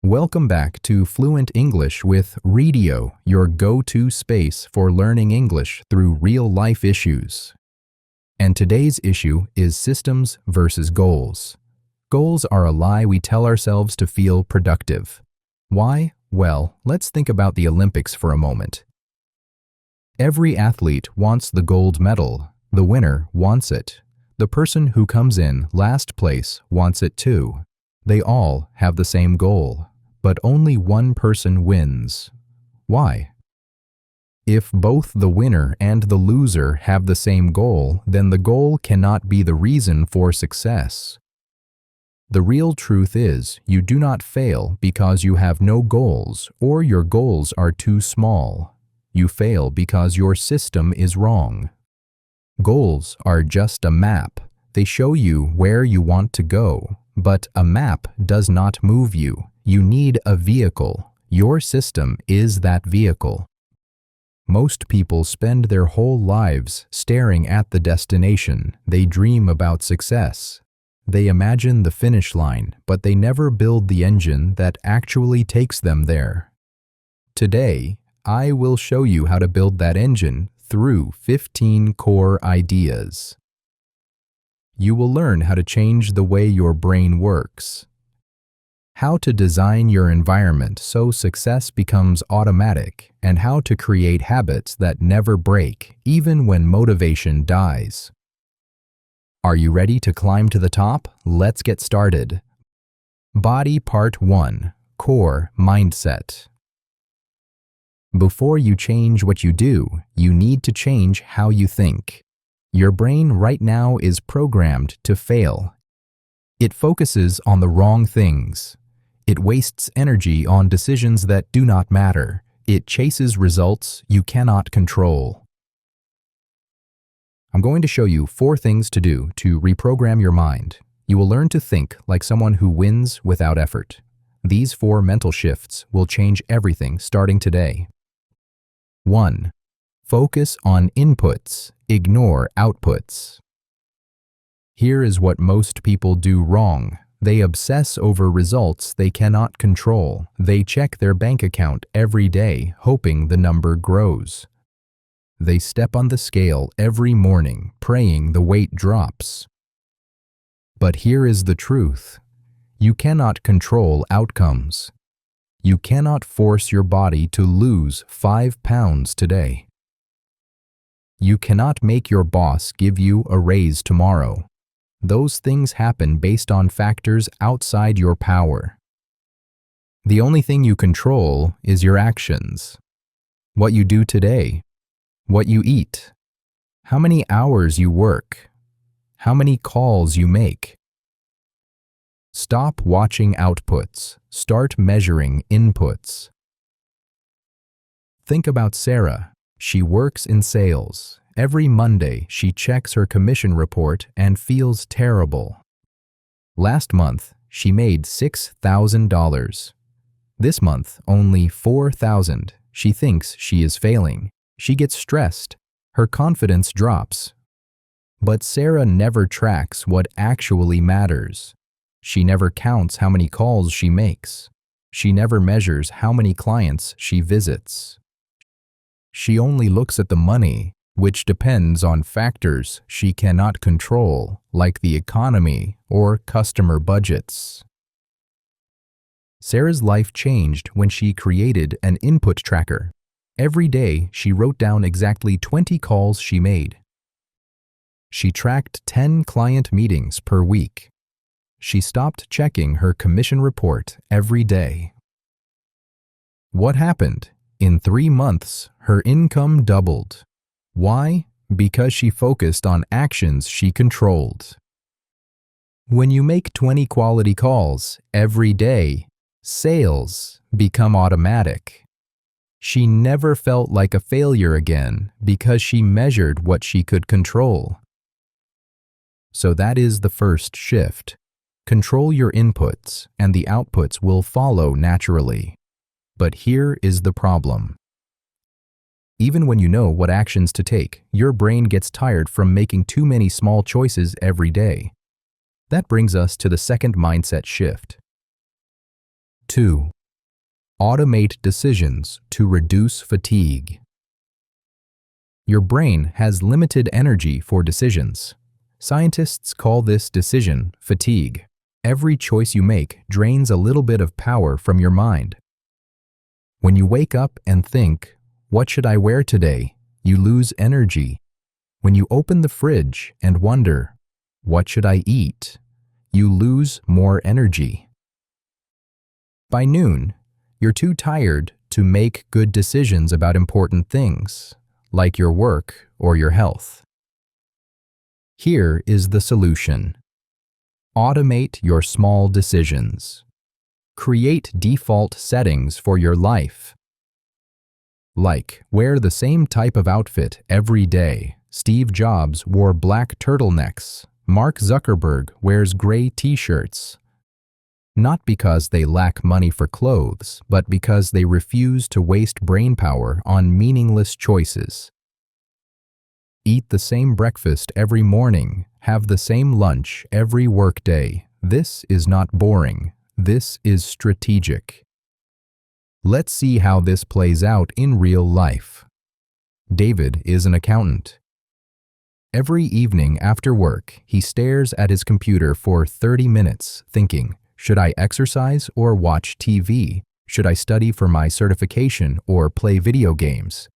Welcome back to Fluent English with Radio, your go-to space for learning English through real-life issues. And today's issue is systems versus goals. Goals are a lie we tell ourselves to feel productive. Why? Well, let's think about the Olympics for a moment. Every athlete wants the gold medal. The winner wants it. The person who comes in last place wants it too. They all have the same goal. But only one person wins. Why? If both the winner and the loser have the same goal, then the goal cannot be the reason for success. The real truth is, you do not fail because you have no goals or your goals are too small. You fail because your system is wrong. Goals are just a map. They show you where you want to go, but a map does not move you. You need a vehicle. Your system is that vehicle. Most people spend their whole lives staring at the destination. They dream about success. They imagine the finish line, but they never build the engine that actually takes them there. Today, I will show you how to build that engine through 15 core ideas. You will learn how to change the way your brain works. How to design your environment so success becomes automatic, and how to create habits that never break, even when motivation dies. Are you ready to climb to the top? Let's get started. Body Part 1: Core Mindset. Before you change what you do, you need to change how you think. Your brain right now is programmed to fail. It focuses on the wrong things. It wastes energy on decisions that do not matter. It chases results you cannot control. I'm going to show you 4 things to do to reprogram your mind. You will learn to think like someone who wins without effort. These 4 mental shifts will change everything starting today. 1. Focus on inputs, ignore outputs. Here is what most people do wrong. They obsess over results they cannot control. They check their bank account every day, hoping the number grows. They step on the scale every morning, praying the weight drops. But here is the truth. You cannot control outcomes. You cannot force your body to lose 5 pounds today. You cannot make your boss give you a raise tomorrow. Those things happen based on factors outside your power. The only thing you control is your actions. What you do today, what you eat, how many hours you work, how many calls you make. Stop watching outputs. Start measuring inputs. Think about Sarah. She works in sales. Every Monday, she checks her commission report and feels terrible. Last month, she made $6,000. This month, only $4,000. She thinks she is failing. She gets stressed. Her confidence drops. But Sarah never tracks what actually matters. She never counts how many calls she makes. She never measures how many clients she visits. She only looks at the money, which depends on factors she cannot control, like the economy or customer budgets. Sarah's life changed when she created an input tracker. Every day, she wrote down exactly 20 calls she made. She tracked 10 client meetings per week. She stopped checking her commission report every day. What happened? In 3 months, her income doubled. Why? Because she focused on actions she controlled. When you make 20 quality calls every day, sales become automatic. She never felt like a failure again because she measured what she could control. So that is the first shift. Control your inputs, and the outputs will follow naturally. But here is the problem. Even when you know what actions to take, your brain gets tired from making too many small choices every day. That brings us to the second mindset shift. 2. Automate decisions to reduce fatigue. Your brain has limited energy for decisions. Scientists call this decision fatigue. Every choice you make drains a little bit of power from your mind. When you wake up and think, "What should I wear today?" you lose energy. When you open the fridge and wonder, "What should I eat?" you lose more energy. By noon, you're too tired to make good decisions about important things, like your work or your health. Here is the solution. Automate your small decisions. Create default settings for your life. Like, wear the same type of outfit every day. Steve Jobs wore black turtlenecks. Mark Zuckerberg wears gray t-shirts. Not because they lack money for clothes, but because they refuse to waste brainpower on meaningless choices. Eat the same breakfast every morning. Have the same lunch every workday. This is not boring. This is strategic. Let's see how this plays out in real life. David is an accountant. Every evening after work, he stares at his computer for 30 minutes, thinking, should I exercise or watch TV? Should I study for my certification or play video games?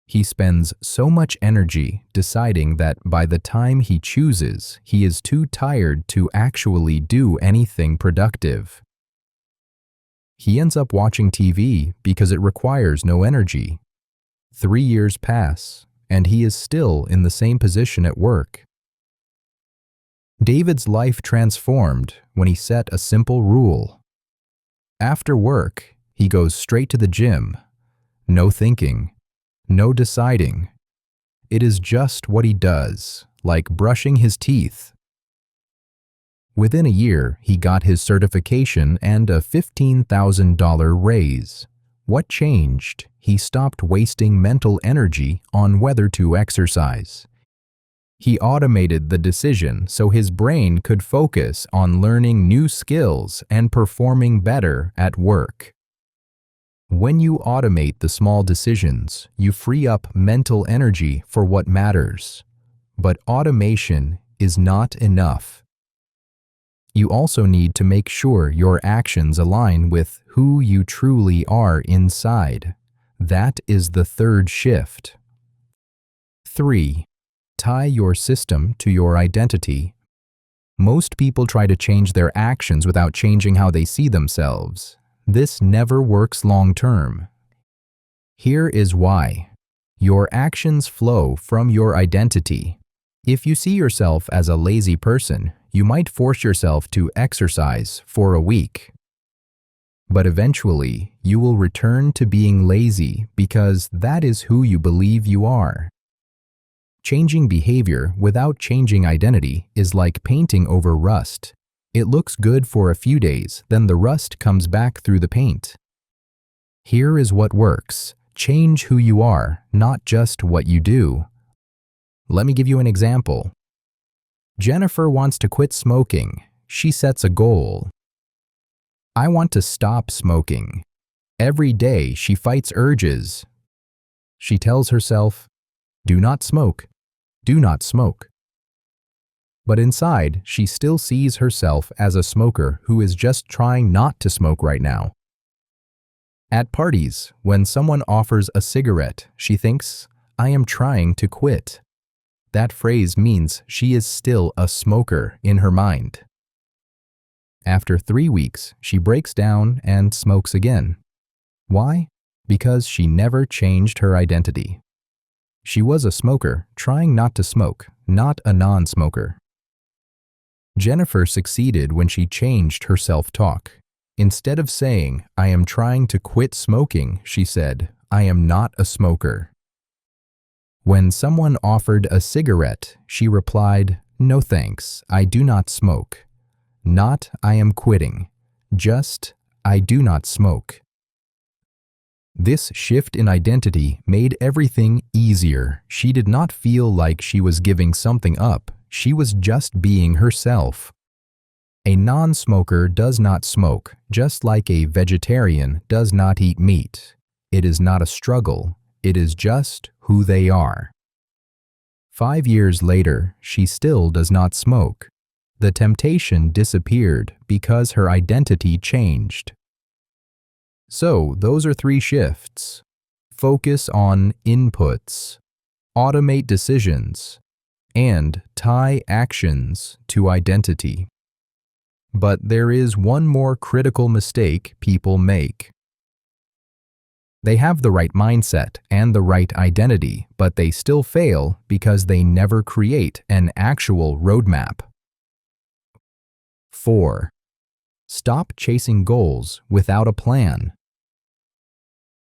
He spends so much energy deciding that by the time he chooses, he is too tired to actually do anything productive. He ends up watching TV because it requires no energy. 3 years pass, and he is still in the same position at work. David's life transformed when he set a simple rule. After work, he goes straight to the gym. No thinking, no deciding. It is just what he does, like brushing his teeth. Within a year, he got his certification and a $15,000 raise. What changed? He stopped wasting mental energy on whether to exercise. He automated the decision so his brain could focus on learning new skills and performing better at work. When you automate the small decisions, you free up mental energy for what matters. But automation is not enough. You also need to make sure your actions align with who you truly are inside. That is the third shift. 3. Tie your system to your identity. Most people try to change their actions without changing how they see themselves. This never works long term. Here is why. Your actions flow from your identity. If you see yourself as a lazy person, you might force yourself to exercise for a week. But eventually, you will return to being lazy because that is who you believe you are. Changing behavior without changing identity is like painting over rust. It looks good for a few days, then the rust comes back through the paint. Here is what works. Change who you are, not just what you do. Let me give you an example. Jennifer wants to quit smoking. She sets a goal. I want to stop smoking. Every day she fights urges. She tells herself, do not smoke, do not smoke. But inside, she still sees herself as a smoker who is just trying not to smoke right now. At parties, when someone offers a cigarette, she thinks, I am trying to quit. That phrase means she is still a smoker in her mind. After 3 weeks, she breaks down and smokes again. Why? Because she never changed her identity. She was a smoker trying not to smoke, not a non-smoker. Jennifer succeeded when she changed her self-talk. Instead of saying, I am trying to quit smoking, she said, I am not a smoker. When someone offered a cigarette, she replied, no thanks, I do not smoke. Not, I am quitting. Just, I do not smoke. This shift in identity made everything easier. She did not feel like she was giving something up. She was just being herself. A non-smoker does not smoke, just like a vegetarian does not eat meat. It is not a struggle, it is just who they are. 5 years later, she still does not smoke. The temptation disappeared because her identity changed. So, those are 3 shifts. Focus on inputs, automate decisions, and tie actions to identity. But there is one more critical mistake people make. They have the right mindset and the right identity, but they still fail because they never create an actual roadmap. 4. Stop chasing goals without a plan.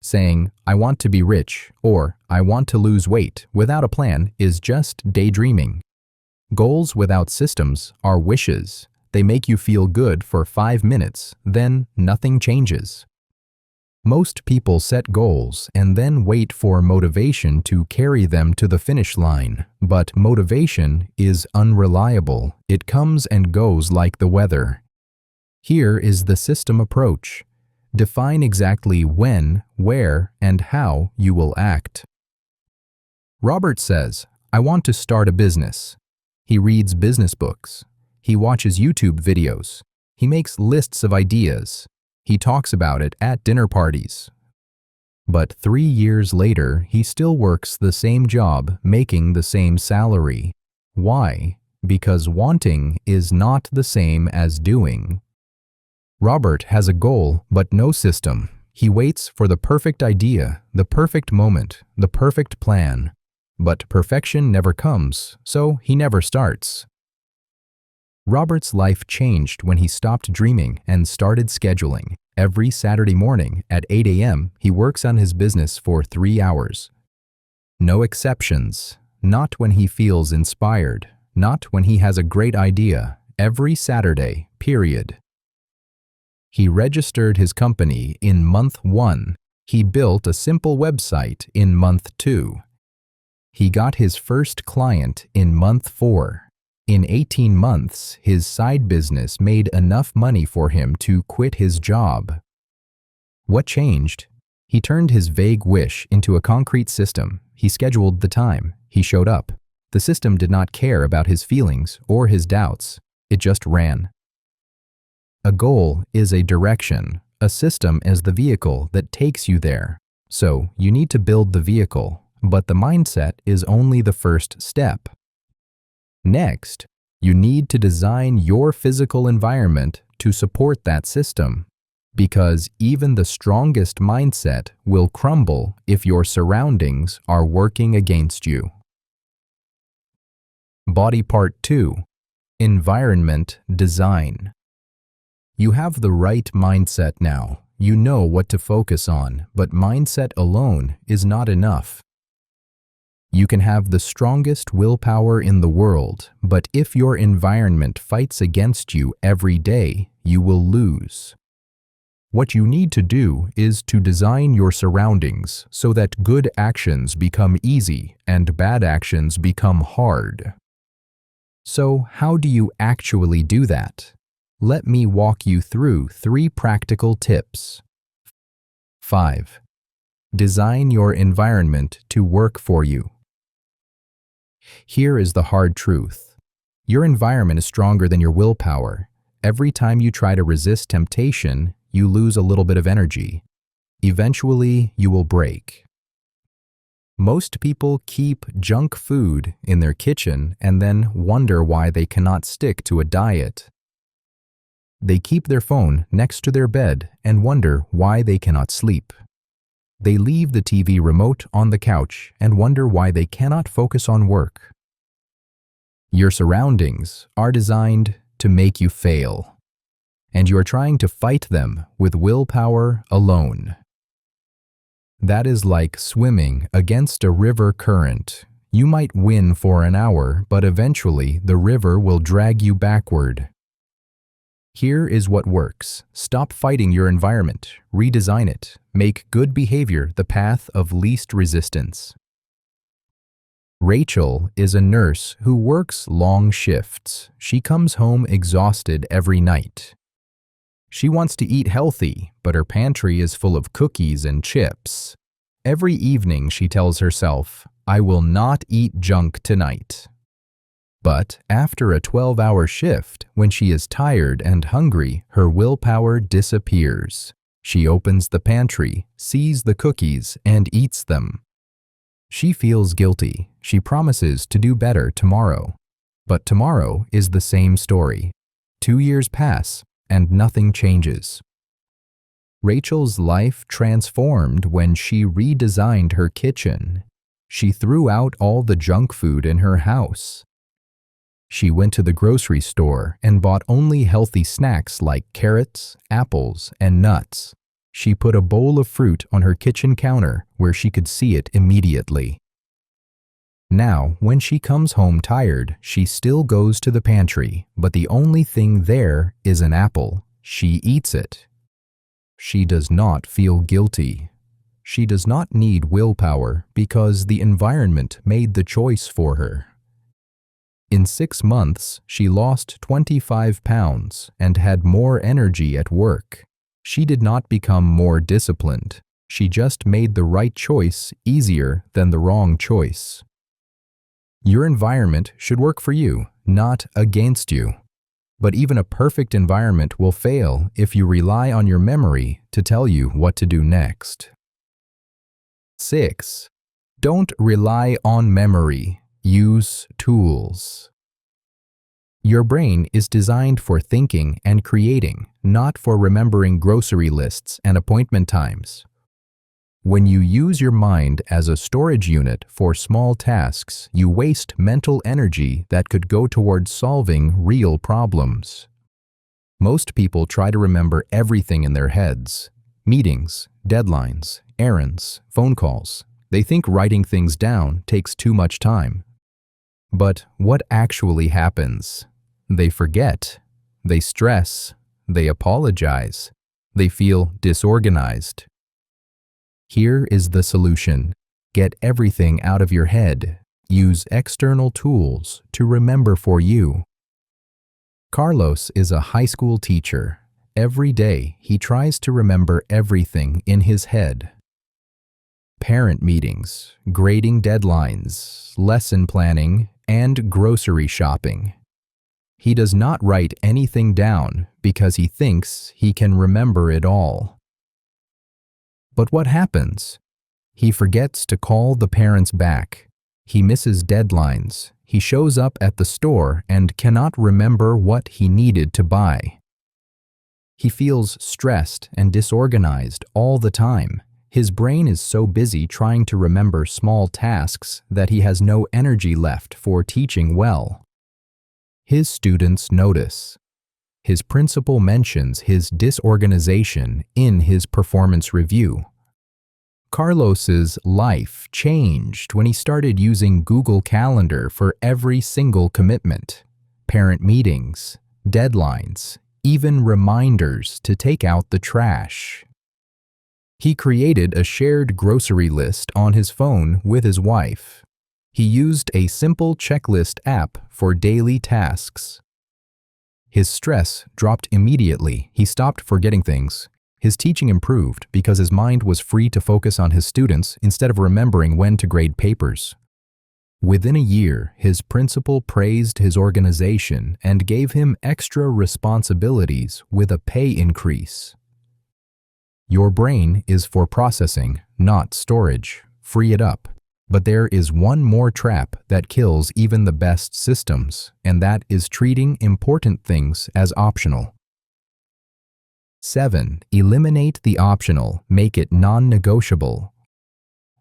Saying, "I want to be rich," or "I want to lose weight" without a plan is just daydreaming. Goals without systems are wishes. They make you feel good for 5 minutes, then nothing changes. Most people set goals and then wait for motivation to carry them to the finish line, but motivation is unreliable. It comes and goes like the weather. Here is the system approach. Define exactly when, where, and how you will act. Robert says, "I want to start a business." He reads business books. He watches YouTube videos. He makes lists of ideas. He talks about it at dinner parties. But 3 years later, he still works the same job, making the same salary. Why? Because wanting is not the same as doing. Robert has a goal, but no system. He waits for the perfect idea, the perfect moment, the perfect plan. But perfection never comes, so he never starts. Robert's life changed when he stopped dreaming and started scheduling. Every Saturday morning at 8 a.m., he works on his business for 3 hours. No exceptions. Not when he feels inspired. Not when he has a great idea. Every Saturday, period. He registered his company in month 1. He built a simple website in month 2. He got his first client in month 4. In 18 months, his side business made enough money for him to quit his job. What changed? He turned his vague wish into a concrete system. He scheduled the time. He showed up. The system did not care about his feelings or his doubts. It just ran. A goal is a direction. A system is the vehicle that takes you there. So, you need to build the vehicle, but the mindset is only the first step. Next, you need to design your physical environment to support that system, because even the strongest mindset will crumble if your surroundings are working against you. Body Part 2. Environment Design. You have the right mindset now. You know what to focus on, but mindset alone is not enough. You can have the strongest willpower in the world, but if your environment fights against you every day, you will lose. What you need to do is to design your surroundings so that good actions become easy and bad actions become hard. So, how do you actually do that? Let me walk you through 3 practical tips. 5. Design your environment to work for you. Here is the hard truth. Your environment is stronger than your willpower. Every time you try to resist temptation, you lose a little bit of energy. Eventually, you will break. Most people keep junk food in their kitchen and then wonder why they cannot stick to a diet. They keep their phone next to their bed and wonder why they cannot sleep. They leave the TV remote on the couch and wonder why they cannot focus on work. Your surroundings are designed to make you fail, and you are trying to fight them with willpower alone. That is like swimming against a river current. You might win for an hour, but eventually the river will drag you backward. Here is what works. Stop fighting your environment. Redesign it. Make good behavior the path of least resistance. Rachel is a nurse who works long shifts. She comes home exhausted every night. She wants to eat healthy, but her pantry is full of cookies and chips. Every evening she tells herself, "I will not eat junk tonight." But after a 12-hour shift, when she is tired and hungry, her willpower disappears. She opens the pantry, sees the cookies, and eats them. She feels guilty. She promises to do better tomorrow. But tomorrow is the same story. 2 years pass, and nothing changes. Rachel's life transformed when she redesigned her kitchen. She threw out all the junk food in her house. She went to the grocery store and bought only healthy snacks like carrots, apples, and nuts. She put a bowl of fruit on her kitchen counter where she could see it immediately. Now, when she comes home tired, she still goes to the pantry, but the only thing there is an apple. She eats it. She does not feel guilty. She does not need willpower because the environment made the choice for her. In 6 months, she lost 25 pounds and had more energy at work. She did not become more disciplined. She just made the right choice easier than the wrong choice. Your environment should work for you, not against you. But even a perfect environment will fail if you rely on your memory to tell you what to do next. 6. Don't rely on memory. Use tools. Your brain is designed for thinking and creating, not for remembering grocery lists and appointment times. When you use your mind as a storage unit for small tasks, you waste mental energy that could go towards solving real problems. Most people try to remember everything in their heads: meetings, deadlines, errands, phone calls. They think writing things down takes too much time. But what actually happens? They forget, they stress, they apologize, they feel disorganized. Here is the solution. Get everything out of your head. Use external tools to remember for you. Carlos is a high school teacher. Every day, he tries to remember everything in his head. Parent meetings, grading deadlines, lesson planning, and grocery shopping. He does not write anything down because he thinks he can remember it all. But what happens? He forgets to call the parents back. He misses deadlines. He shows up at the store and cannot remember what he needed to buy. He feels stressed and disorganized all the time. His brain is so busy trying to remember small tasks that he has no energy left for teaching well. His students notice. His principal mentions his disorganization in his performance review. Carlos's life changed when he started using Google Calendar for every single commitment, parent meetings, deadlines, even reminders to take out the trash. He created a shared grocery list on his phone with his wife. He used a simple checklist app for daily tasks. His stress dropped immediately. He stopped forgetting things. His teaching improved because his mind was free to focus on his students instead of remembering when to grade papers. Within a year, his principal praised his organization and gave him extra responsibilities with a pay increase. Your brain is for processing, not storage. Free it up. But there is one more trap that kills even the best systems, and that is treating important things as optional. 7. Eliminate the optional. Make it non-negotiable.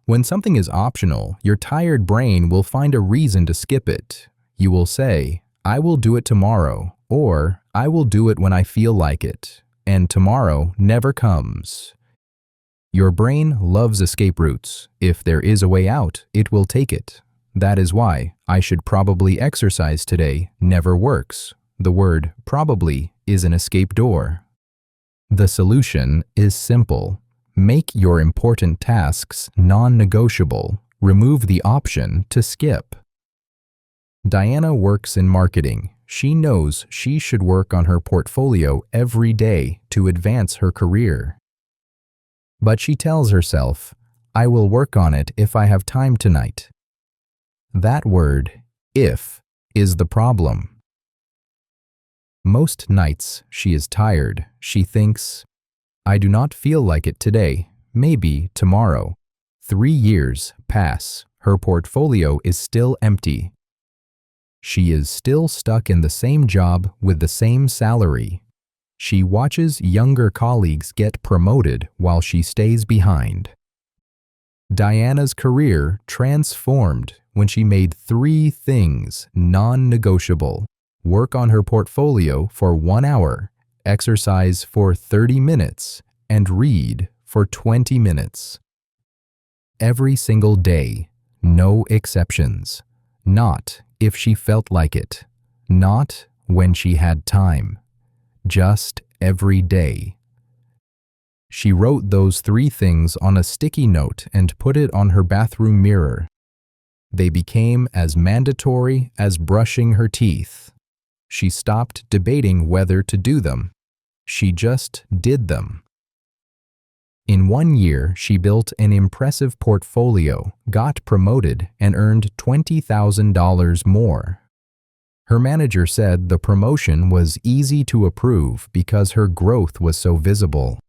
When something is optional, your tired brain will find a reason to skip it. You will say, "I will do it tomorrow," or "I will do it when I feel like it," and tomorrow never comes. Your brain loves escape routes. If there is a way out, it will take it. That is why "I should probably exercise today" never works. The word "probably" is an escape door. The solution is simple. Make your important tasks non-negotiable. Remove the option to skip. Diana works in marketing. She knows she should work on her portfolio every day to advance her career. But she tells herself, I will work on it if I have time tonight. That word, if, is the problem. Most nights she is tired. She thinks, I do not feel like it today, maybe tomorrow. 3 years pass. Her portfolio is still empty. She is still stuck in the same job with the same salary. She watches younger colleagues get promoted while she stays behind. Diana's career transformed when she made 3 things non-negotiable: work on her portfolio for 1 hour, exercise for 30 minutes, and read for 20 minutes. Every single day, no exceptions. Not if she felt like it, not when she had time, just every day. She wrote those 3 things on a sticky note and put it on her bathroom mirror. They became as mandatory as brushing her teeth. She stopped debating whether to do them. She just did them. In 1 year, she built an impressive portfolio, got promoted, and earned $20,000 more. Her manager said the promotion was easy to approve because her growth was so visible.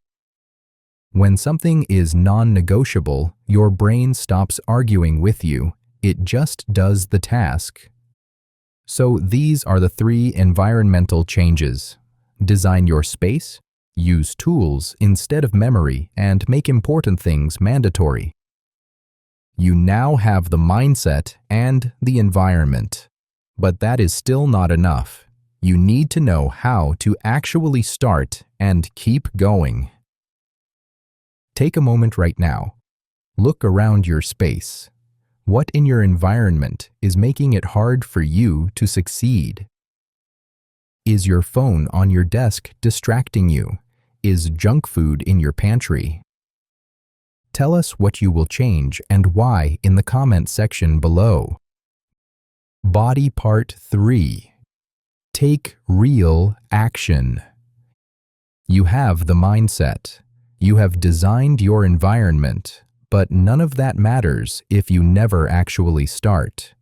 When something is non-negotiable, your brain stops arguing with you. It just does the task. So these are the 3 environmental changes. Design your space, use tools instead of memory, and make important things mandatory. You now have the mindset and the environment. But that is still not enough. You need to know how to actually start and keep going. Take a moment right now. Look around your space. What in your environment is making it hard for you to succeed? Is your phone on your desk distracting you? Is junk food in your pantry? Tell us what you will change and why in the comment section below. Body Part 3. Take real action. You have the mindset. You have designed your environment, but none of that matters if you never actually start.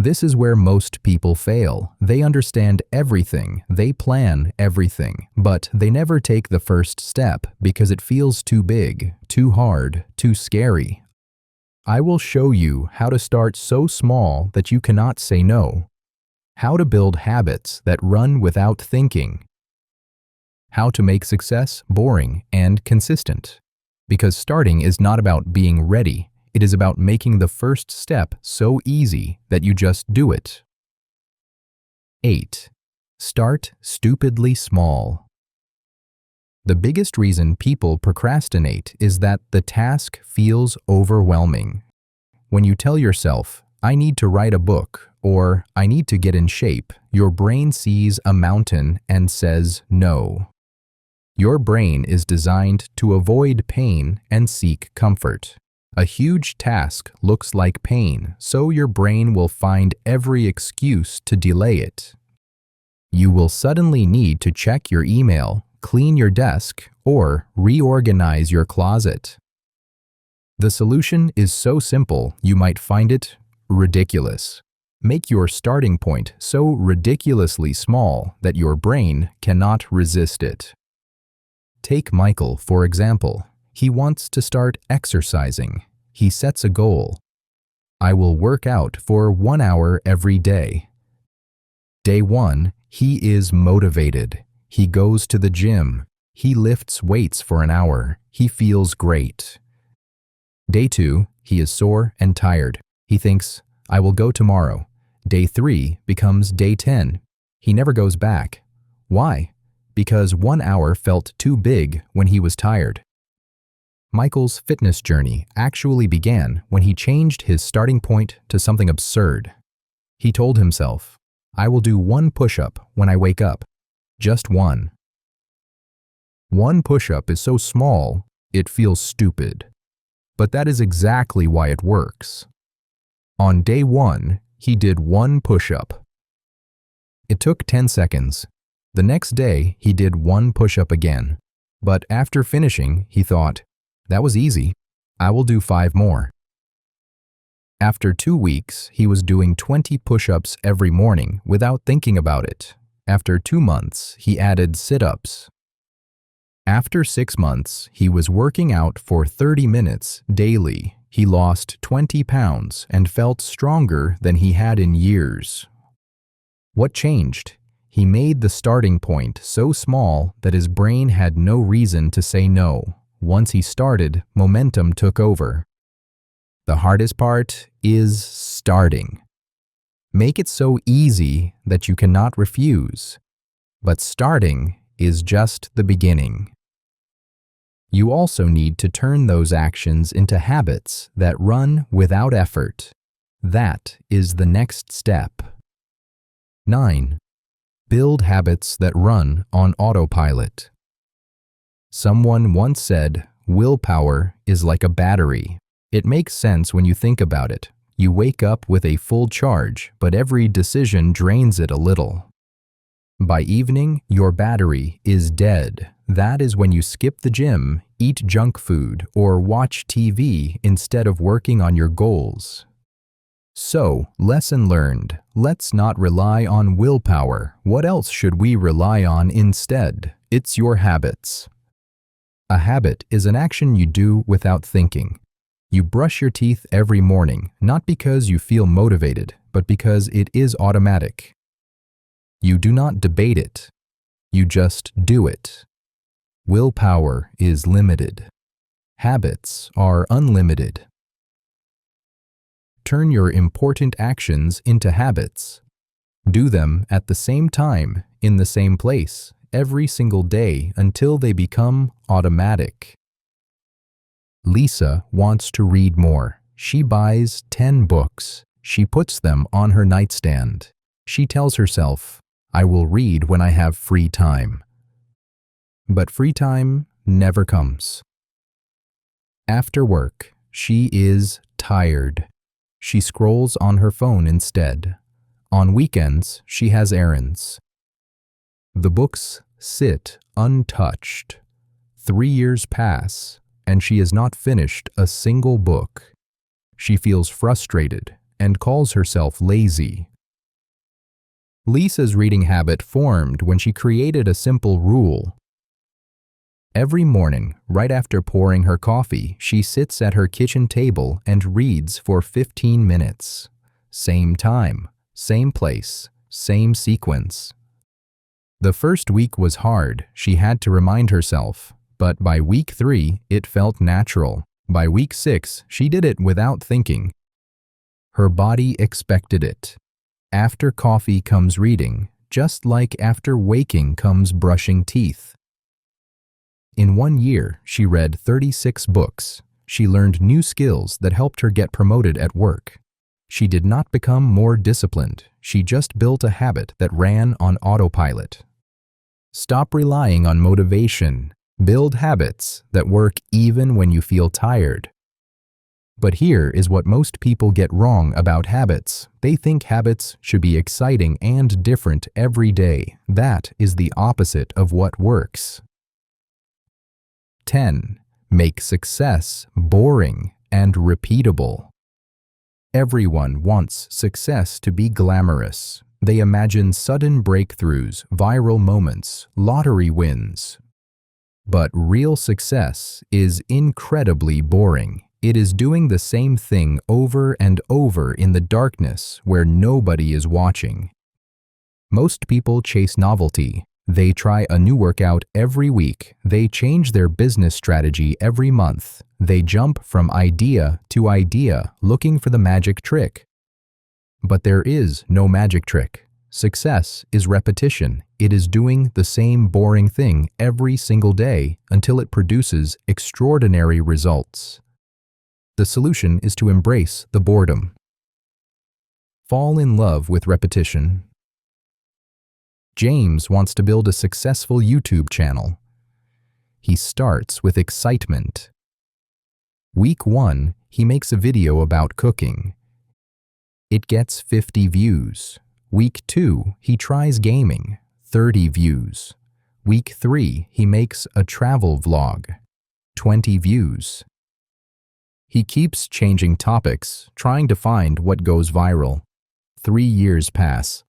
This is where most people fail. They understand everything, they plan everything, but they never take the first step because it feels too big, too hard, too scary. I will show you how to start so small that you cannot say no. How to build habits that run without thinking. How to make success boring and consistent. Because starting is not about being ready. It is about making the first step so easy that you just do it. 8. Start stupidly small. The biggest reason people procrastinate is that the task feels overwhelming. When you tell yourself, I need to write a book, or I need to get in shape, your brain sees a mountain and says no. Your brain is designed to avoid pain and seek comfort. A huge task looks like pain, so your brain will find every excuse to delay it. You will suddenly need to check your email, clean your desk, or reorganize your closet. The solution is so simple you might find it ridiculous. Make your starting point so ridiculously small that your brain cannot resist it. Take Michael, for example. He wants to start exercising. He sets a goal. I will work out for 1 hour every day. Day 1, he is motivated. He goes to the gym. He lifts weights for an hour. He feels great. Day 2, he is sore and tired. He thinks, I will go tomorrow. Day 3 becomes day 10. He never goes back. Why? Because 1 hour felt too big when he was tired. Michael's fitness journey actually began when he changed his starting point to something absurd. He told himself, I will do 1 push-up when I wake up. Just 1. 1 push-up is so small, it feels stupid. but that is exactly why it works. On day 1, he did 1 push-up. It took 10 seconds. The next day, he did 1 push-up again. But after finishing, he thought, "That was easy. I will do 5 more." After 2 weeks, he was doing 20 push-ups every morning without thinking about it. After 2 months, he added sit-ups. After 6 months, he was working out for 30 minutes daily. He lost 20 pounds and felt stronger than he had in years. What changed? He made the starting point so small that his brain had no reason to say no. Once he started, momentum took over. The hardest part is starting. Make it so easy that you cannot refuse. But starting is just the beginning. You also need to turn those actions into habits that run without effort. That is the next step. 9. Build habits that run on autopilot. Someone once said, willpower is like a battery. It makes sense when you think about it. You wake up with a full charge, but every decision drains it a little. By evening, your battery is dead. That is when you skip the gym, eat junk food, or watch TV instead of working on your goals. So, lesson learned. Let's not rely on willpower. What else should we rely on instead? It's your habits. A habit is an action you do without thinking. You brush your teeth every morning, not because you feel motivated, but because it is automatic. You do not debate it. You just do it. Willpower is limited. Habits are unlimited. Turn your important actions into habits. Do them at the same time, in the same place, every single day until they become automatic. Lisa wants to read more. She buys 10 books. She puts them on her nightstand. She tells herself, "I will read when I have free time." But free time never comes. After work, she is tired. She scrolls on her phone instead. On weekends, she has errands. The books sit untouched. 3 years pass, and she has not finished a single book. She feels frustrated and calls herself lazy. Lisa's reading habit formed when she created a simple rule. Every morning, right after pouring her coffee, she sits at her kitchen table and reads for 15 minutes. Same time, same place, same sequence. The first week was hard. She had to remind herself. But by week 3, it felt natural. By week 6, she did it without thinking. Her body expected it. After coffee comes reading, just like after waking comes brushing teeth. In 1 year, she read 36 books. She learned new skills that helped her get promoted at work. She did not become more disciplined. She just built a habit that ran on autopilot. Stop relying on motivation. Build habits that work even when you feel tired. But here is what most people get wrong about habits. They think habits should be exciting and different every day. That is the opposite of what works. 10. Make success boring and repeatable. Everyone wants success to be glamorous. They imagine sudden breakthroughs, viral moments, lottery wins. But real success is incredibly boring. It is doing the same thing over and over in the darkness where nobody is watching. Most people chase novelty. They try a new workout every week. They change their business strategy every month. They jump from idea to idea looking for the magic trick. But there is no magic trick. Success is repetition. It is doing the same boring thing every single day until it produces extraordinary results. The solution is to embrace the boredom. Fall in love with repetition. James wants to build a successful YouTube channel. He starts with excitement. Week 1, he makes a video about cooking. It gets 50 views. Week 2, he tries gaming, 30 views. Week 3, he makes a travel vlog, 20 views. He keeps changing topics, trying to find what goes viral. 3 years pass.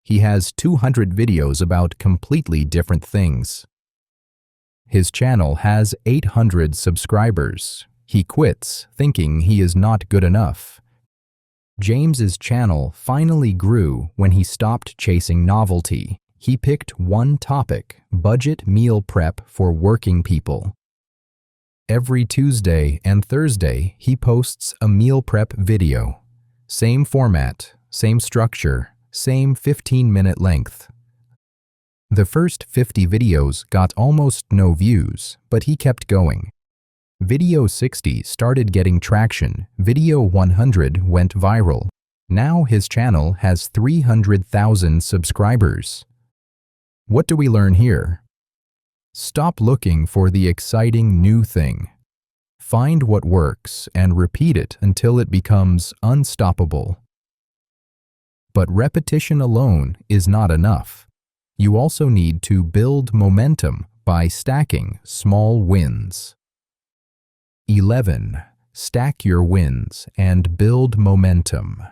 He has 200 videos about completely different things. His channel has 800 subscribers. He quits, thinking he is not good enough. James's channel finally grew when he stopped chasing novelty. He picked one topic: budget meal prep for working people. Every Tuesday and Thursday, he posts a meal prep video. Same format, same structure, same 15-minute length. The first 50 videos got almost no views, but he kept going. Video 60 started getting traction. Video 100 went viral. Now his channel has 300,000 subscribers. What do we learn here? Stop looking for the exciting new thing. Find what works and repeat it until it becomes unstoppable. But repetition alone is not enough. You also need to build momentum by stacking small wins. 11. Stack your wins and build momentum.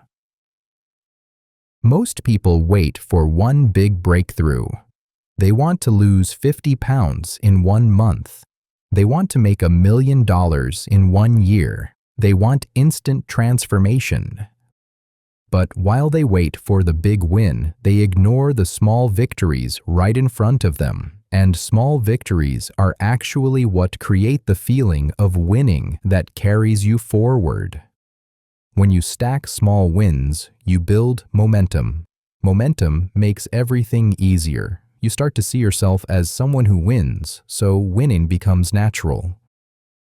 Most people wait for one big breakthrough. They want to lose 50 pounds in 1 month. They want to make $1 million in 1 year. They want instant transformation. But while they wait for the big win, they ignore the small victories right in front of them. And small victories are actually what create the feeling of winning that carries you forward. When you stack small wins, you build momentum. Momentum makes everything easier. You start to see yourself as someone who wins, so winning becomes natural.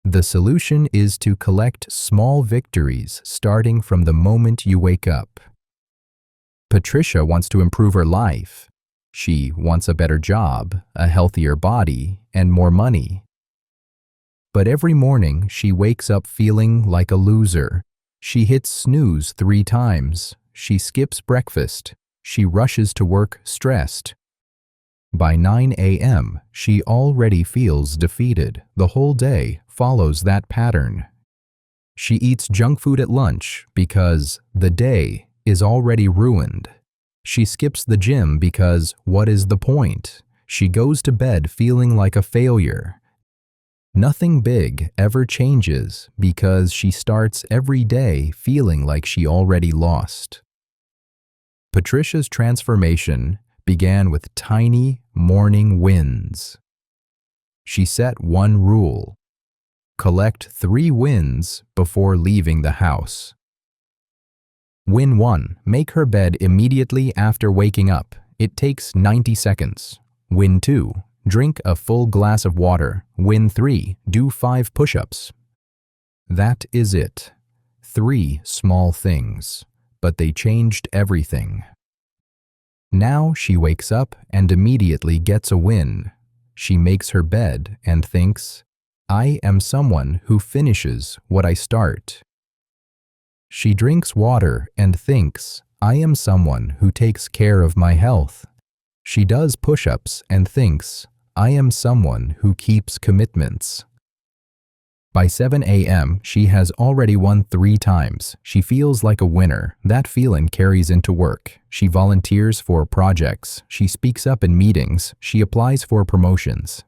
The solution is to collect small victories starting from the moment you wake up. Patricia wants to improve her life. She wants a better job, a healthier body, and more money. But every morning she wakes up feeling like a loser. She hits snooze 3 times. She skips breakfast. She rushes to work stressed. By 9 a.m., she already feels defeated. The whole day follows that pattern. She eats junk food at lunch because the day is already ruined. She skips the gym because what is the point? She goes to bed feeling like a failure. Nothing big ever changes because she starts every day feeling like she already lost. Patricia's transformation began with tiny morning wins. She set one rule: collect 3 wins before leaving the house. Win 1, make her bed immediately after waking up. It takes 90 seconds. Win 2, drink a full glass of water. Win 3, do 5 push-ups. That is it. 3 small things, but they changed everything. Now she wakes up and immediately gets a win. She makes her bed and thinks, I am someone who finishes what I start. She drinks water and thinks, I am someone who takes care of my health. She does push-ups and thinks, I am someone who keeps commitments. By 7 a.m., she has already won 3 times. She feels like a winner. That feeling carries into work. She volunteers for projects. She speaks up in meetings. She applies for promotions.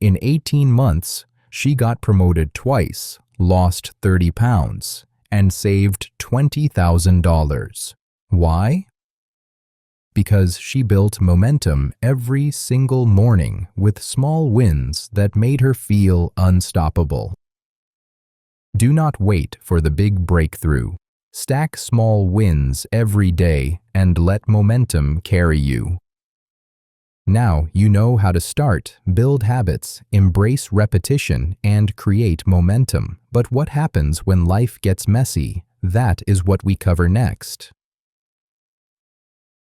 In 18 months, she got promoted twice, lost 30 pounds, and saved $20,000. Why? Because she built momentum every single morning with small wins that made her feel unstoppable. Do not wait for the big breakthrough. Stack small wins every day and let momentum carry you. Now you know how to start, build habits, embrace repetition, and create momentum. But what happens when life gets messy? That is what we cover next.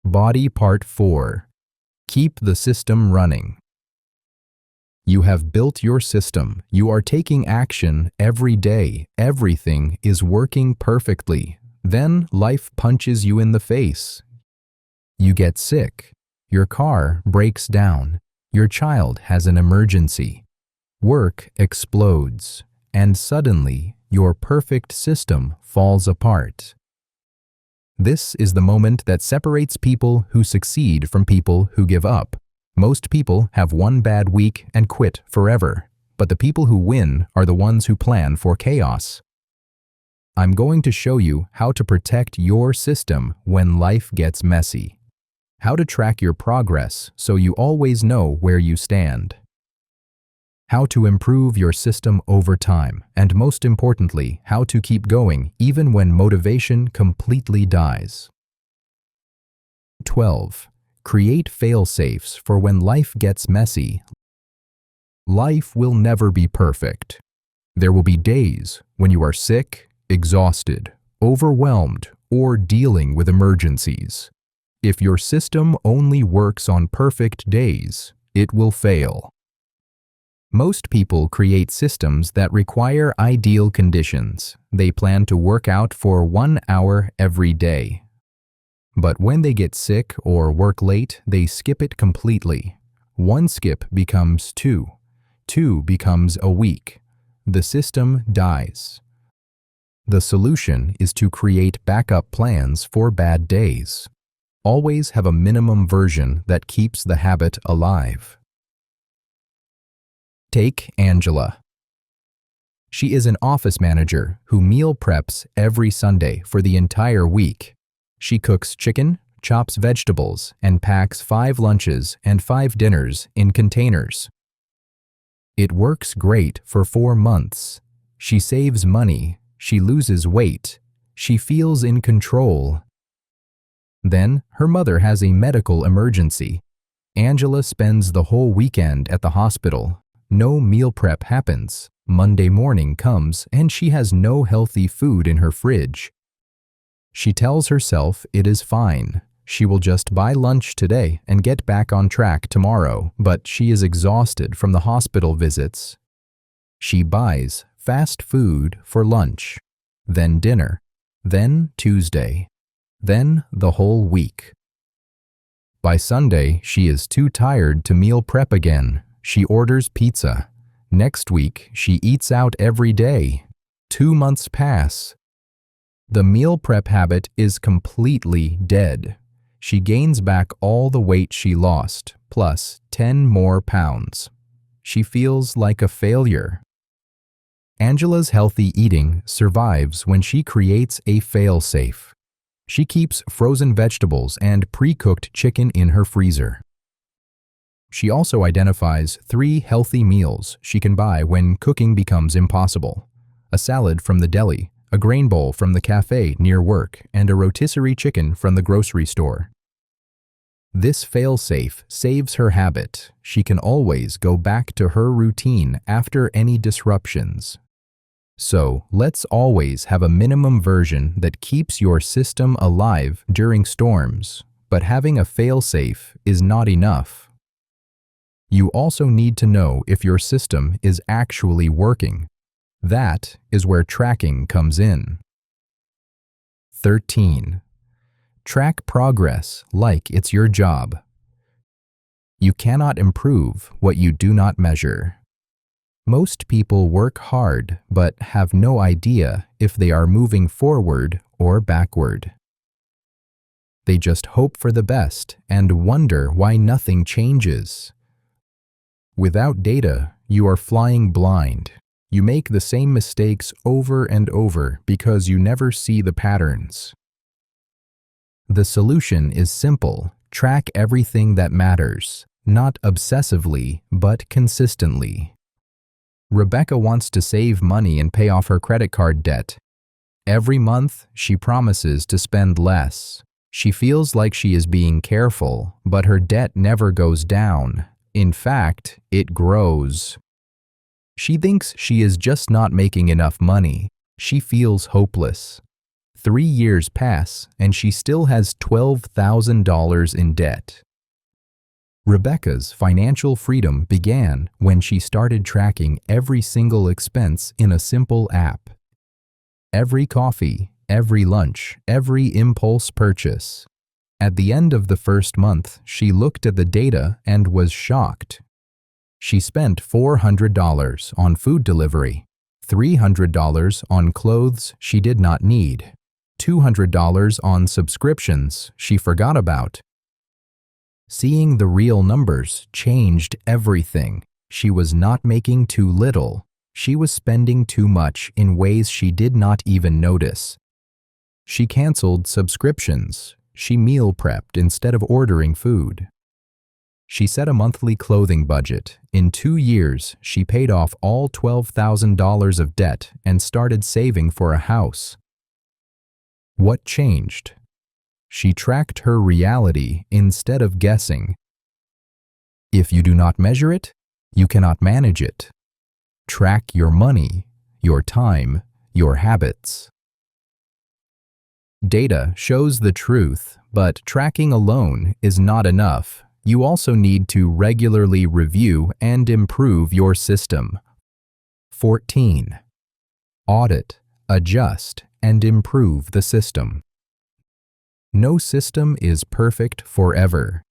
Body Part 4. Keep the system running. You have built your system. You are taking action every day. Everything is working perfectly. Then life punches you in the face. You get sick. Your car breaks down. Your child has an emergency. Work explodes. And suddenly, your perfect system falls apart. This is the moment that separates people who succeed from people who give up. Most people have one bad week and quit forever, but the people who win are the ones who plan for chaos. I'm going to show you how to protect your system when life gets messy. How to track your progress so you always know where you stand. How to improve your system over time, and most importantly, how to keep going even when motivation completely dies. 12. Create fail-safes for when life gets messy. Life will never be perfect. There will be days when you are sick, exhausted, overwhelmed, or dealing with emergencies. If your system only works on perfect days, it will fail. Most people create systems that require ideal conditions. They plan to work out for 1 hour every day. But when they get sick or work late, they skip it completely. 1 skip becomes 2. 2 becomes a week. The system dies. The solution is to create backup plans for bad days. Always have a minimum version that keeps the habit alive. Take Angela. She is an office manager who meal preps every Sunday for the entire week. She cooks chicken, chops vegetables, and packs 5 lunches and 5 dinners in containers. It works great for 4 months. She saves money, she loses weight, she feels in control. Then her mother has a medical emergency. Angela spends the whole weekend at the hospital. No meal prep happens. Monday morning comes and she has no healthy food in her fridge. She tells herself it is fine. She will just buy lunch today and get back on track tomorrow, but she is exhausted from the hospital visits. She buys fast food for lunch, then dinner, then Tuesday, then the whole week. By Sunday, she is too tired to meal prep again. She orders pizza. Next week, she eats out every day. 2 months pass. The meal prep habit is completely dead. She gains back all the weight she lost, plus 10 more pounds. She feels like a failure. Angela's healthy eating survives when she creates a fail-safe. She keeps frozen vegetables and pre-cooked chicken in her freezer. She also identifies 3 healthy meals she can buy when cooking becomes impossible: a salad from the deli, a grain bowl from the cafe near work, and a rotisserie chicken from the grocery store. This fail-safe saves her habit. She can always go back to her routine after any disruptions. So, let's always have a minimum version that keeps your system alive during storms, but having a fail-safe is not enough. You also need to know if your system is actually working. That is where tracking comes in. 13. Track progress like it's your job. You cannot improve what you do not measure. Most people work hard but have no idea if they are moving forward or backward. They just hope for the best and wonder why nothing changes. Without data, you are flying blind. You make the same mistakes over and over because you never see the patterns. The solution is simple. Track everything that matters, not obsessively, but consistently. Rebecca wants to save money and pay off her credit card debt. Every month, she promises to spend less. She feels like she is being careful, but her debt never goes down. In fact, it grows. She thinks she is just not making enough money. She feels hopeless. 3 years pass, and she still has $12,000 in debt. Rebecca's financial freedom began when she started tracking every single expense in a simple app. Every coffee, every lunch, every impulse purchase. At the end of the first month, she looked at the data and was shocked. She spent $400 on food delivery, $300 on clothes she did not need, $200 on subscriptions she forgot about. Seeing the real numbers changed everything. She was not making too little. She was spending too much in ways she did not even notice. She canceled subscriptions. She meal prepped instead of ordering food. She set a monthly clothing budget. In 2 years, she paid off all $12,000 of debt and started saving for a house. What changed? She tracked her reality instead of guessing. If you do not measure it, you cannot manage it. Track your money, your time, your habits. Data shows the truth, but tracking alone is not enough. You also need to regularly review and improve your system. 14. Audit, adjust, and improve the system. No system is perfect forever.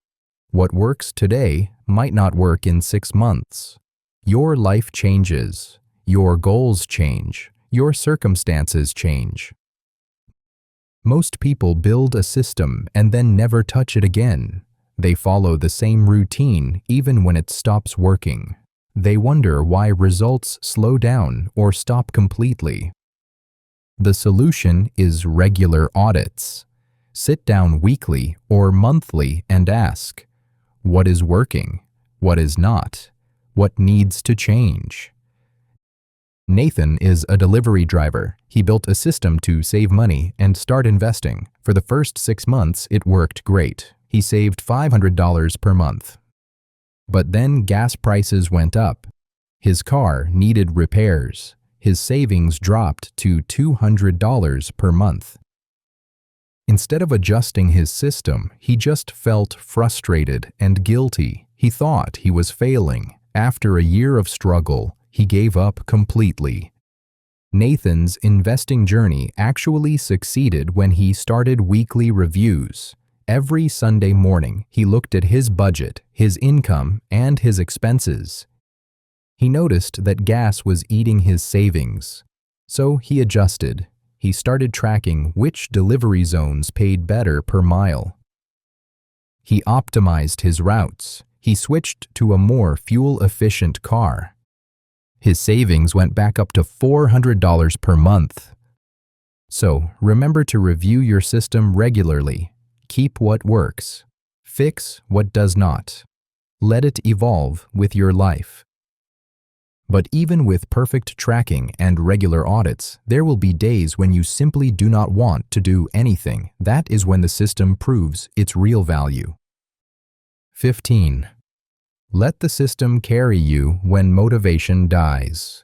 What works today might not work in 6 months. Your life changes, your goals change, your circumstances change. Most people build a system and then never touch it again. They follow the same routine even when it stops working. They wonder why results slow down or stop completely. The solution is regular audits. Sit down weekly or monthly and ask, what is working? What is not? What needs to change? Nathan is a delivery driver. He built a system to save money and start investing. For the first 6 months, it worked great. He saved $500 per month. But then gas prices went up. His car needed repairs. His savings dropped to $200 per month. Instead of adjusting his system, he just felt frustrated and guilty. He thought he was failing. After a year of struggle, he gave up completely. Nathan's investing journey actually succeeded when he started weekly reviews. Every Sunday morning, he looked at his budget, his income, and his expenses. He noticed that gas was eating his savings. So he adjusted. He started tracking which delivery zones paid better per mile. He optimized his routes. He switched to a more fuel-efficient car. His savings went back up to $400 per month. So remember to review your system regularly. Keep what works. Fix what does not. Let it evolve with your life. But even with perfect tracking and regular audits, there will be days when you simply do not want to do anything. That is when the system proves its real value. 15. Let the system carry you when motivation dies.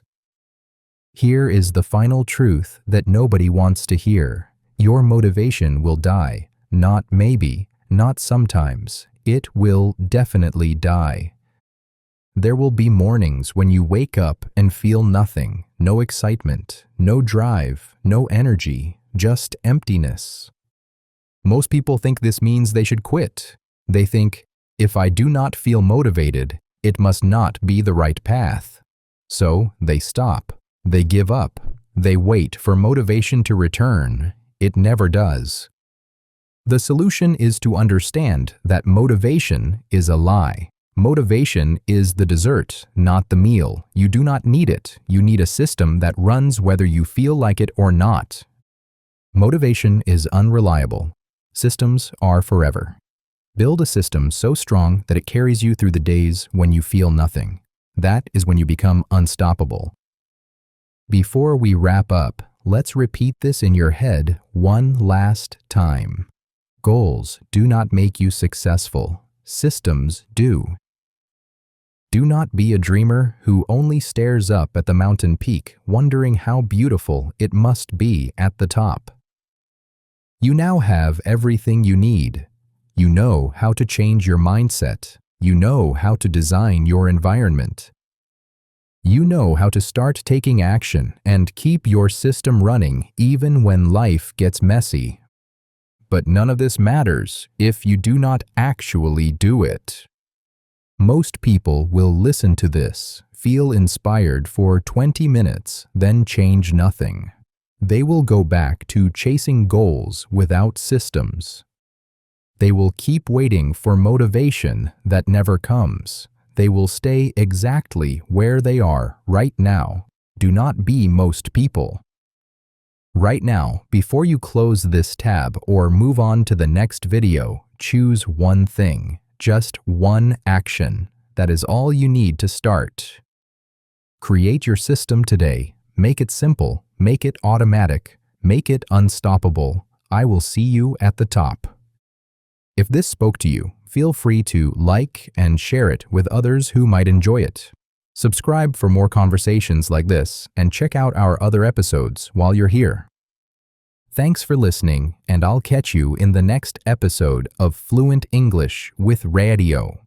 Here is the final truth that nobody wants to hear. Your motivation will die. Not maybe, not sometimes. It will definitely die. There will be mornings when you wake up and feel nothing, no excitement, no drive, no energy, just emptiness. Most people think this means they should quit. They think, if I do not feel motivated, it must not be the right path. So they stop, they give up, they wait for motivation to return. It never does. The solution is to understand that motivation is a lie. Motivation is the dessert, not the meal. You do not need it. You need a system that runs whether you feel like it or not. Motivation is unreliable. Systems are forever. Build a system so strong that it carries you through the days when you feel nothing. That is when you become unstoppable. Before we wrap up, let's repeat this in your head one last time. Goals do not make you successful. Systems do. Do not be a dreamer who only stares up at the mountain peak, wondering how beautiful it must be at the top. You now have everything you need. You know how to change your mindset. You know how to design your environment. You know how to start taking action and keep your system running even when life gets messy. But none of this matters if you do not actually do it. Most people will listen to this, feel inspired for 20 minutes, then change nothing. They will go back to chasing goals without systems. They will keep waiting for motivation that never comes. They will stay exactly where they are right now. Do not be most people. Right now, before you close this tab or move on to the next video, choose one thing, just one action. That is all you need to start. Create your system today. Make it simple, make it automatic, make it unstoppable. I will see you at the top. If this spoke to you, feel free to like and share it with others who might enjoy it. Subscribe for more conversations like this and check out our other episodes while you're here. Thanks for listening, and I'll catch you in the next episode of Fluent English with Radio.